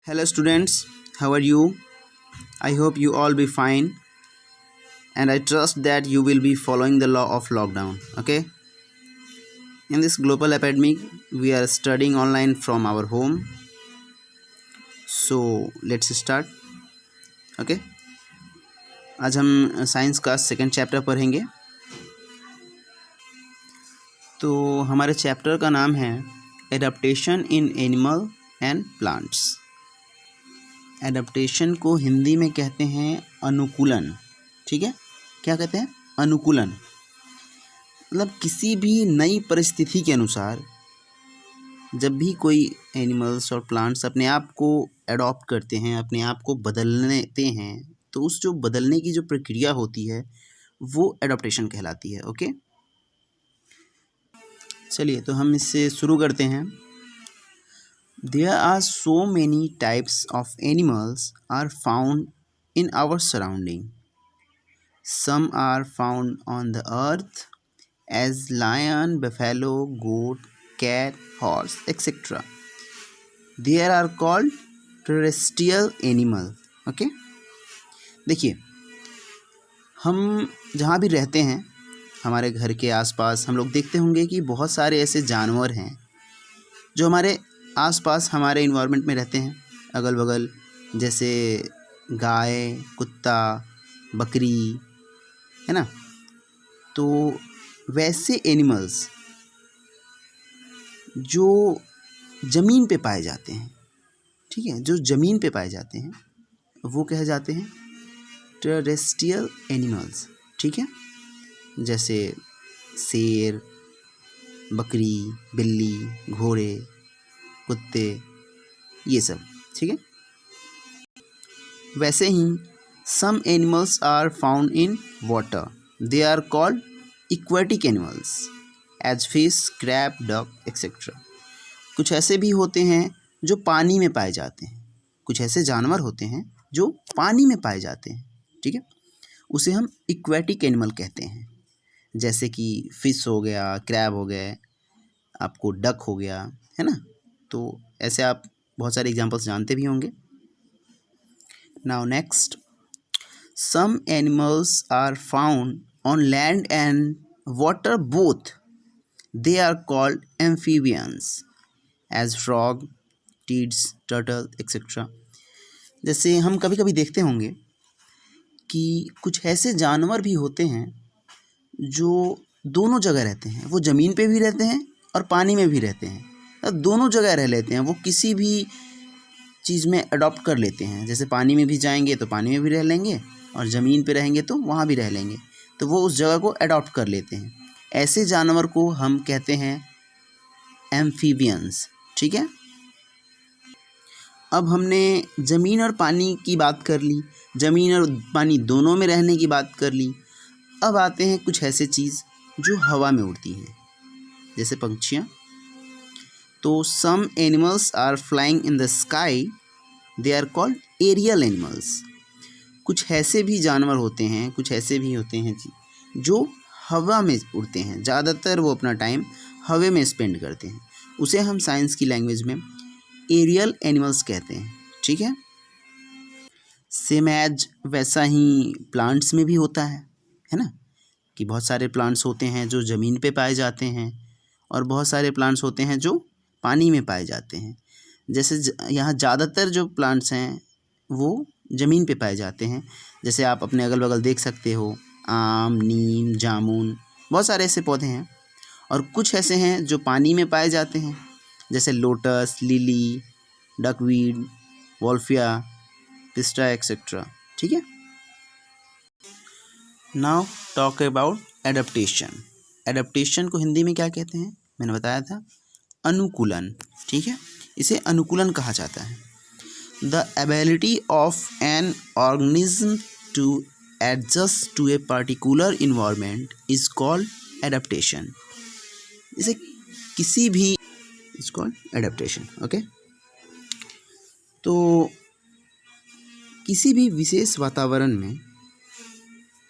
Hello students, how are you? I hope you all be fine and I trust that you will be following the law of lockdown, okay? In this global epidemic, we are studying online from our home. So let's start, okay? आज हम science का second chapter पढ़ेंगे। तो हमारे chapter का नाम है adaptation in animal and plants. Adaptation को हिंदी में कहते हैं अनुकूलन, ठीक है? क्या कहते हैं? अनुकूलन। मतलब किसी भी नई परिस्थिति के अनुसार जब भी कोई एनिमल्स और प्लांट्स अपने आप को एडॉप्ट करते हैं, अपने आप को बदलते हैं, तो उस जो बदलने की जो प्रक्रिया होती है वो एडॉप्टेशन कहलाती है, ओके? चलिए तो हम इससे शुरू करते हैं। There are so many types of animals are found in our surrounding. Some are found on the earth as lion, buffalo, goat, cat, horse, etc. They are called terrestrial animal. Okay? देखिए, हम जहाँ भी रहते हैं, हमारे घर के आसपास हम लोग देखते होंगे कि बहुत सारे ऐसे जानवर हैं जो हमारे आसपास हमारे इन्वायरमेंट में रहते हैं, अगल बगल, जैसे गाय, कुत्ता, बकरी, है ना? तो वैसे एनिमल्स जो ज़मीन पे पाए जाते हैं, ठीक है, जो ज़मीन पे पाए जाते हैं वो कहे जाते हैं टेरेस्ट्रियल एनिमल्स, ठीक है? जैसे शेर, बकरी, बिल्ली, घोड़े, कुत्ते, ये सब, ठीक है? वैसे ही some animals are found in water, they are called aquatic animals as fish, crab, duck etcetera. कुछ ऐसे भी होते हैं जो पानी में पाए जाते हैं, कुछ ऐसे जानवर होते हैं जो पानी में पाए जाते हैं, ठीक है? उसे हम एक्वेटिक एनिमल कहते हैं, जैसे कि फिश हो गया, क्रैब हो गए, आपको डक हो गया, है ना? तो ऐसे आप बहुत सारे एग्जांपल्स जानते भी होंगे। Now next, some animals are found on land and water both, they are called amphibians as frog, toads, turtle etcetera. जैसे हम कभी कभी देखते होंगे कि कुछ ऐसे जानवर भी होते हैं जो दोनों जगह रहते हैं, वो ज़मीन पे भी रहते हैं और पानी में भी रहते हैं, दोनों जगह रह लेते हैं। वो किसी भी चीज़ में अडॉप्ट कर लेते हैं, जैसे पानी में भी जाएंगे तो पानी में भी रह लेंगे और ज़मीन पे रहेंगे तो वहाँ भी रह लेंगे, तो वो उस जगह को अडॉप्ट कर लेते हैं। ऐसे जानवर को हम कहते हैं एम्फीबियंस, ठीक है? अब हमने ज़मीन और पानी की बात कर ली, ज़मीन और पानी दोनों में रहने की बात कर ली। अब आते हैं कुछ ऐसे चीज़ जो हवा में उड़ती हैं, जैसे पंछियाँ। तो some animals are flying in the sky, they are called aerial animals. कुछ ऐसे भी जानवर होते हैं, कुछ ऐसे भी होते हैं जो हवा में उड़ते हैं, ज़्यादातर वो अपना टाइम हवा में स्पेंड करते हैं, उसे हम साइंस की लैंग्वेज में एरियल एनिमल्स कहते हैं, ठीक है? सेम एज वैसा ही प्लांट्स में भी होता है ना? कि बहुत सारे प्लांट्स होते हैं जो ज़मीन पे पाए जाते हैं और बहुत सारे प्लांट्स होते हैं जो पानी में पाए जाते हैं। जैसे यहाँ ज़्यादातर जो प्लांट्स हैं वो ज़मीन पे पाए जाते हैं, जैसे आप अपने अगल बगल देख सकते हो, आम, नीम, जामुन, बहुत सारे ऐसे पौधे हैं। और कुछ ऐसे हैं जो पानी में पाए जाते हैं, जैसे lotus, lily, duckweed, wolffia, pistia etcetera, ठीक है? Now talk about adaptation. Adaptation को हिंदी में क्या कहते हैं? मैंने बताया था अनुकूलन, ठीक है? इसे अनुकूलन कहा जाता है। The ability of an organism to adjust to a particular environment is called adaptation. इसे किसी भी इज कॉल्ड एडाप्टेशन, ओके? तो किसी भी विशेष वातावरण में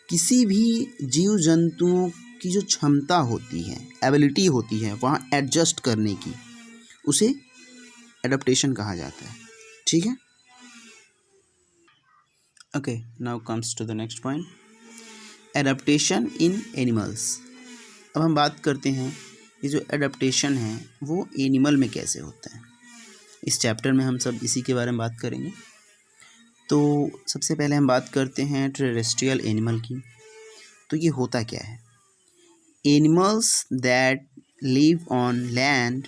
किसी भी जीव जंतुओं की जो क्षमता होती है, एबिलिटी होती है वहाँ एडजस्ट करने की, उसे एडाप्टेशन कहा जाता है, ठीक है? Okay, now comes to the next point, adaptation in animals. अब हम बात करते हैं ये जो एडाप्टेशन है वो एनिमल में कैसे होता है। इस चैप्टर में हम सब इसी के बारे में बात करेंगे। तो सबसे पहले हम बात करते हैं टेरेस्ट्रियल एनिमल की। तो ये होता क्या है? Animals that live on land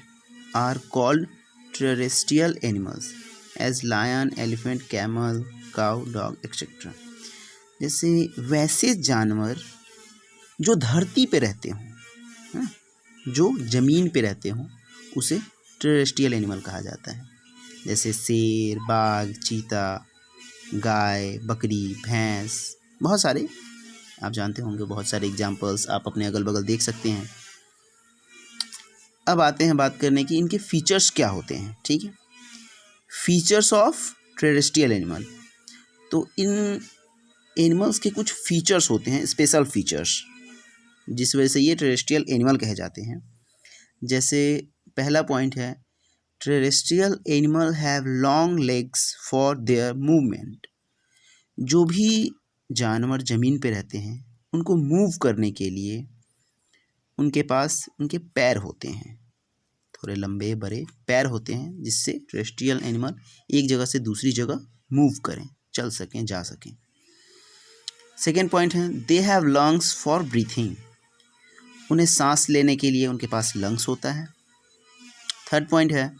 are called terrestrial animals as lion, elephant, camel, cow, dog etcetera. जैसे वैसे जानवर जो धरती पे रहते हों, जो ज़मीन पे रहते हों, उसे टेरेस्ट्रियल एनिमल कहा जाता है। जैसे शेर, बाघ, चीता, गाय, बकरी, भैंस, बहुत सारे आप जानते होंगे, बहुत सारे एग्जाम्पल्स आप अपने अगल बगल देख सकते हैं। अब आते हैं बात करने की इनके फीचर्स क्या होते हैं। ठीक है, फीचर्स ऑफ टेरेस्ट्रियल एनिमल। तो इन एनिमल्स के कुछ फीचर्स होते हैं, स्पेशल फीचर्स, जिस वजह से ये टेरेस्ट्रियल एनिमल कहे जाते हैं। जैसे पहला पॉइंट है, terrestrial animal have long legs for their movement. जो भी जानवर ज़मीन पे रहते हैं उनको मूव करने के लिए उनके पास उनके पैर होते हैं, थोड़े लंबे बड़े पैर होते हैं, जिससे टेरेस्ट्रियल एनिमल एक जगह से दूसरी जगह मूव करें, चल सकें, जा सकें। सेकेंड पॉइंट है, they have lungs for breathing. उन्हें सांस लेने के लिए उनके पास लंग्स होता है। थर्ड पॉइंट है,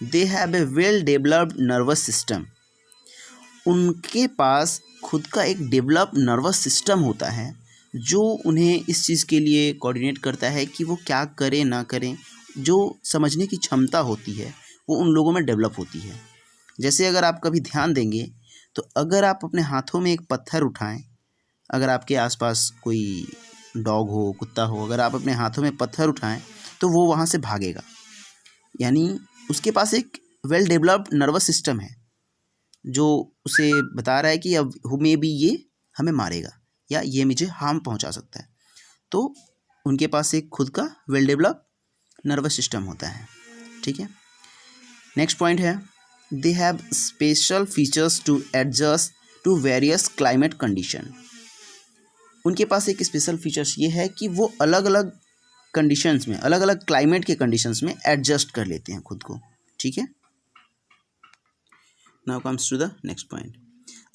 they have a well developed nervous system. उनके पास खुद का एक डेवलप नर्वस सिस्टम होता है जो उन्हें इस चीज़ के लिए कोऑर्डिनेट करता है कि वो क्या करें ना करें। जो समझने की क्षमता होती है वो उन लोगों में डेवलप होती है। जैसे अगर आप कभी ध्यान देंगे तो अगर आप अपने हाथों में एक पत्थर उठाएं, अगर आपके आसपास कोई डॉग हो, कुत्ता हो, अगर आप अपने हाथों में पत्थर उठाएं तो वो वहाँ से भागेगा, यानी उसके पास एक वेल डेवलप्ड नर्वस सिस्टम है जो उसे बता रहा है कि अब मे भी ये हमें मारेगा या ये मुझे हार्म पहुंचा सकता है। तो उनके पास एक खुद का वेल डेवलप नर्वस सिस्टम होता है। ठीक है, नेक्स्ट पॉइंट है, they have special features to adjust to various climate condition. उनके पास एक स्पेशल फीचर्स ये है कि वो अलग अलग कंडीशंस में, अलग अलग क्लाइमेट के कंडीशंस में एडजस्ट कर लेते हैं खुद को। ठीक है, now comes to the next point.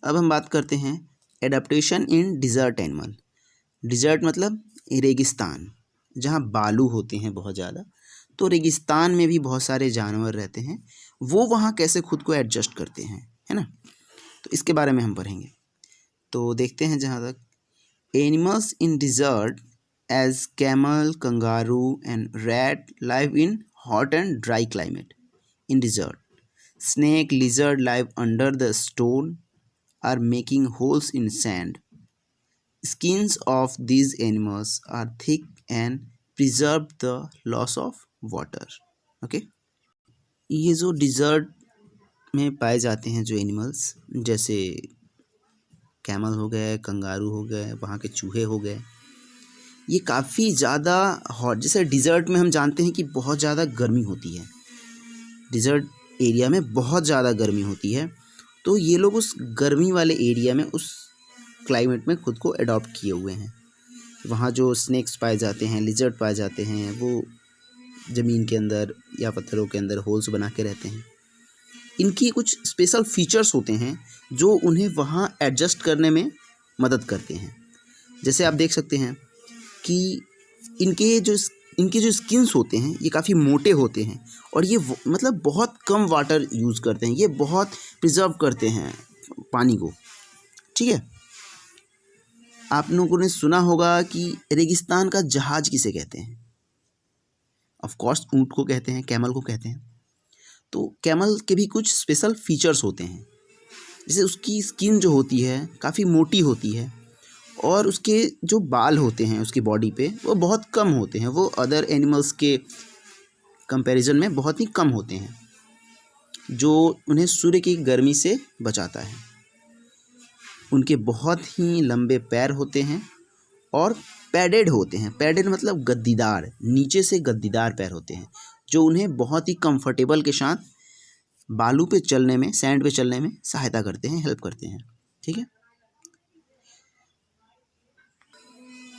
अब हम बात करते हैं adaptation in desert animal. Desert मतलब रेगिस्तान, जहाँ बालू होते हैं बहुत ज़्यादा। तो रेगिस्तान में भी बहुत सारे जानवर रहते हैं, वो वहाँ कैसे खुद को एडजस्ट करते हैं, है ना। तो इसके बारे में हम पढ़ेंगे। तो देखते हैं जहाँ तक, animals in desert as camel, kangaroo and rat live in hot and dry climate in desert. Snake, lizard live under the stone are making holes in sand. Skins of these animals are thick and preserve the loss of water. Okay? ये जो dessert में पाए जाते हैं जो animals, जैसे camel हो गए, कंगारू हो गए, वहाँ के चूहे हो गए, ये काफ़ी ज़्यादा हॉट, जैसे डिज़र्ट में हम जानते हैं कि बहुत ज़्यादा गर्मी होती है, डिज़र्ट एरिया में बहुत ज़्यादा गर्मी होती है। तो ये लोग उस गर्मी वाले एरिया में, उस क्लाइमेट में खुद को अडॉप्ट किए हुए हैं। वहाँ जो स्नेक्स पाए जाते हैं, लिजर्ड पाए जाते हैं, वो ज़मीन के अंदर या पत्थरों के अंदर होल्स बना के रहते हैं। इनकी कुछ स्पेशल फीचर्स होते हैं जो उन्हें वहाँ एडजस्ट करने में मदद करते हैं। जैसे आप देख सकते हैं कि इनके जो स्किन्स होते हैं ये काफ़ी मोटे होते हैं और ये मतलब बहुत कम वाटर यूज़ करते हैं, ये बहुत प्रिजर्व करते हैं पानी को। ठीक है, आप लोगों ने सुना होगा कि रेगिस्तान का जहाज़ किसे कहते हैं? ऑफ कोर्स ऊँट को कहते हैं, कैमल को कहते हैं। तो कैमल के भी कुछ स्पेशल फीचर्स होते हैं, जैसे उसकी स्किन जो होती है काफ़ी मोटी होती है और उसके जो बाल होते हैं उसकी बॉडी पे वो बहुत कम होते हैं, वो अदर एनिमल्स के कंपैरिजन में बहुत ही कम होते हैं, जो उन्हें सूर्य की गर्मी से बचाता है। उनके बहुत ही लंबे पैर होते हैं और पैडेड होते हैं। पैडेड मतलब गद्दीदार, नीचे से गद्दीदार पैर होते हैं, जो उन्हें बहुत ही कंफर्टेबल के साथ बालू पे चलने में, सैंड पे चलने में सहायता करते हैं, हेल्प करते हैं। ठीक है,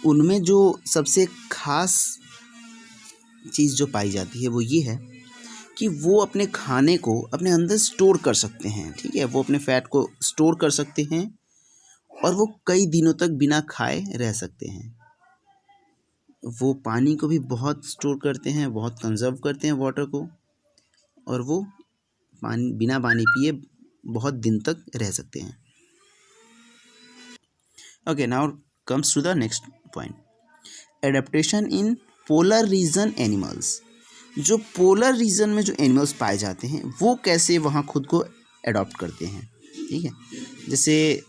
उनमें जो सबसे खास चीज़ जो पाई जाती है वो ये है कि वो अपने खाने को अपने अंदर स्टोर कर सकते हैं। ठीक है, वो अपने फैट को स्टोर कर सकते हैं और वो कई दिनों तक बिना खाए रह सकते हैं। वो पानी को भी बहुत स्टोर करते हैं, बहुत कंजर्व करते हैं वाटर को, और वो पानी बिना पानी पिए बहुत दिन तक रह सकते हैं। Okay, now comes to the next point, adaptation in polar region animals. जो पोलर रीजन में जो एनिमल्स पाए जाते हैं वो कैसे वहाँ खुद को अडॉप्ट करते हैं। ठीक है, जैसे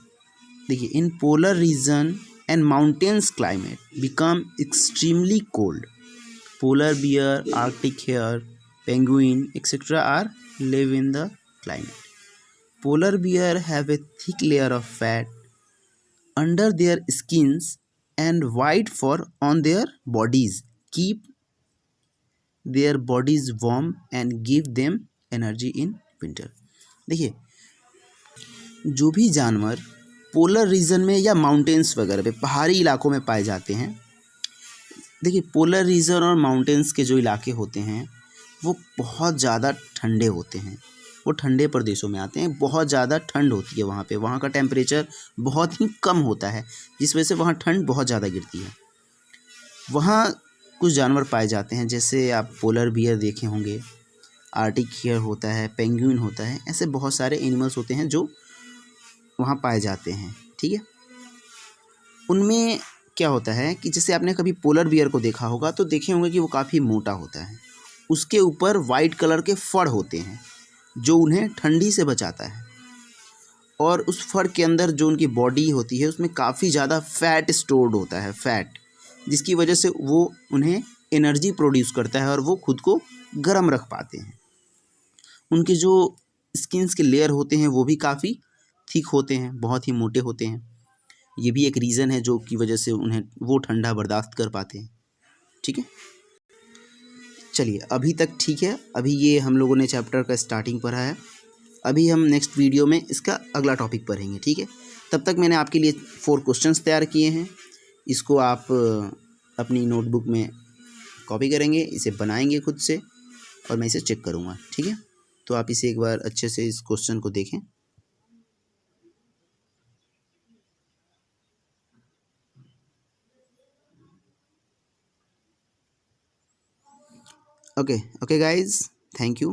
देखिए, इन polar reason and mountains climate become extremely cold, polar bear, arctic hare, penguin, etc. are live in the climate. Polar bear have a thick layer of fat under their skins and white fur on their bodies keep their bodies warm and give them energy in winter. देखिए, जो भी जानवर polar region में या mountains वगैरह पे पहाड़ी इलाकों में पाए जाते हैं, देखिए पोलर रीजन और माउंटेन्स के जो इलाके होते हैं वो बहुत ज़्यादा ठंडे होते हैं। वो ठंडे प्रदेशों में आते हैं, बहुत ज़्यादा ठंड होती है वहाँ पे, वहाँ का टेम्परेचर बहुत ही कम होता है जिस वजह से वहाँ ठंड बहुत ज़्यादा गिरती है। वहाँ कुछ जानवर पाए जाते हैं, जैसे आप पोलर बियर देखे होंगे, आर्टिक हियर होता है, पेंगुइन होता है, ऐसे बहुत सारे एनिमल्स होते हैं जो वहाँ पाए जाते हैं। ठीक है, उनमें क्या होता है कि जैसे आपने कभी पोलर बियर को देखा होगा तो देखे होंगे कि वो काफ़ी मोटा होता है, उसके ऊपर वाइट कलर के फर होते हैं जो उन्हें ठंडी से बचाता है, और उस फर के अंदर जो उनकी बॉडी होती है उसमें काफ़ी ज़्यादा फैट स्टोर्ड होता है, फैट, जिसकी वजह से वो उन्हें एनर्जी प्रोड्यूस करता है और वो खुद को गर्म रख पाते हैं। उनके जो स्किन्स के लेयर होते हैं वो भी काफ़ी थिक होते हैं, बहुत ही मोटे होते हैं। ये भी एक रीज़न है जो की वजह से उन्हें वो ठंडा बर्दाश्त कर पाते हैं। ठीक है, चलिए अभी तक ठीक है। अभी ये हम लोगों ने चैप्टर का स्टार्टिंग पढ़ा है, अभी हम नेक्स्ट वीडियो में इसका अगला टॉपिक पढ़ेंगे। ठीक है, तब तक मैंने आपके लिए 4 क्वेश्चंस तैयार किए हैं, इसको आप अपनी नोटबुक में कॉपी करेंगे, इसे बनाएंगे खुद से और मैं इसे चेक करूँगा। ठीक है, तो आप इसे एक बार अच्छे से इस क्वेश्चन को देखें। Okay guys, thank you.